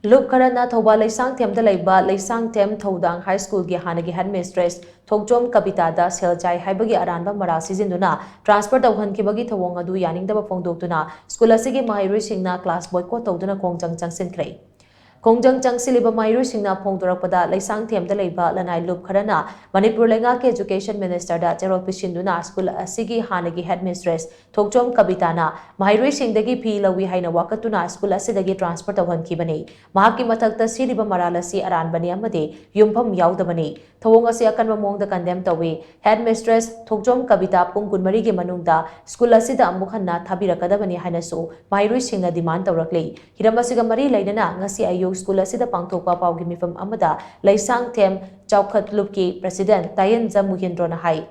Lup Karana Thoba Laisang Tem the Laiba, Laisang Tem Thodang High School gi Hanagi Headmistress, Thokjom Kapita da Seljai Haibagi Aranba Mara Sizinduna, Transport of Hankibagi Tawangadu Yaning the Pongdotuna, School Asigi Mahiri Singna class boycott Toduna Kongjang Changsin Kray. Kongjang Changsiliba Mairu Singna Pongdorapada, Laisang Tem the Laiba, Lanai Lup Karana, Manipur Lenga Education Minister da Gerald Pishinduna, School Asigi Hanagi Headmistress, Thokjom Kapitana, Mahiri Singdagi P. Lawi Haina Wakatuna, School Asidagi Transport of Hankibani, Mahaki Matakta Siriba Maralasi Aran Bani Amade, Yumpam Yaudabani, Thawangasi Akan Mamong the condemned away, Headmistress, Thokjom Kabita Pung Kunmarigi Manunda, School Asida Amukana, Tabira Kadabani Hanaso, Mahiri Singna demand Taurakli, Hiramasiga Mari Laidana, Ngasi Ayu School Asida Pangtoka Pau Gimifam Amada, Laisang Tem, Chaukat Lupki, President, Tayan Zamuhindrona Hai.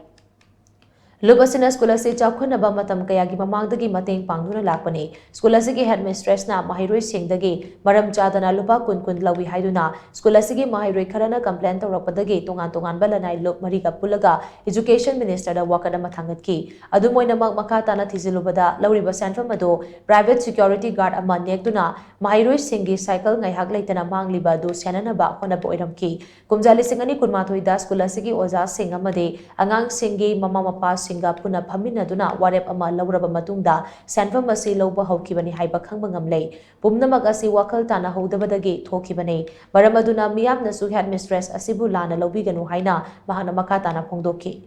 Lubasina School Asi Chaukhunaba Matam Kayagi Mamangdagi Mateng Pangduna Lakpani, School Asigi Headmistress na Mahirui Singdagi, Maram Chadana Lupa Kun Lawi Haiduna, School Asigi Mahirui Karana complaint Rapadagi, Tongan Balanai Lup Marika Pulaga, Education Minister da Wakada Matangatki, Adumoina Makatana Tizilubada, Lauriba Central Mado, Private Security Guard Aman Nekduna, Mahirui Singi Cycle Ngayhak Laitana Mangliba do Siananaba Honaboiramki, Kumjali Singani Kurmatuida, School Asigi Oza Singamade, Angang Singi Mama Mapas Singapuna Paminaduna, Warep Ama Lauraba Matunda, Sanfam Asi Loba Hokibani Haibakang Bangamlay, Bumnamagasi Wakal Tana Hodabadagi, Tokibani, Baramaduna Miam Nasu Headmistress Asibulana Lobiganu Haina, Mahana Makatana Pongdoki.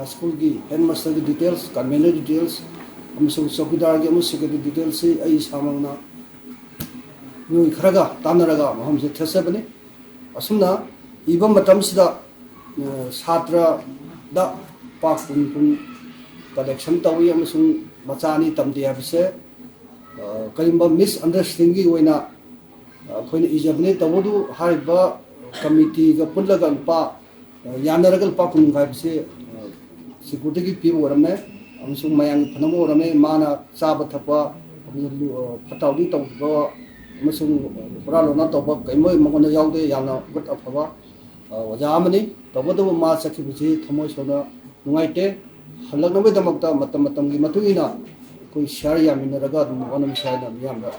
School ki headmaster ki details, convener details, amasung Sokidar ki amasung security details si ay samang na nui kharaga, tanaraga, maham se thasabani, asumna ibang matam sida Satra da Pak Pun collection tawi amasung machani tamdi habise kalimba misunderstanding oina khoina ijabne tawodu hariba committee ga pullaga pa yanaragal pa kun habise security ki pibo ramne amasung mayang phanamo ramne mana chaba thapa phatawdi tawba amasung puralona tawba kaimoi mangona yaude yana gut afaba Wajamani, Tabatu Mas Sakibisi, Tomosona, Nuite, Halaknavidamata, Matamatam, Matuina, Kuisharia Minaragat, one of Shana Yamba.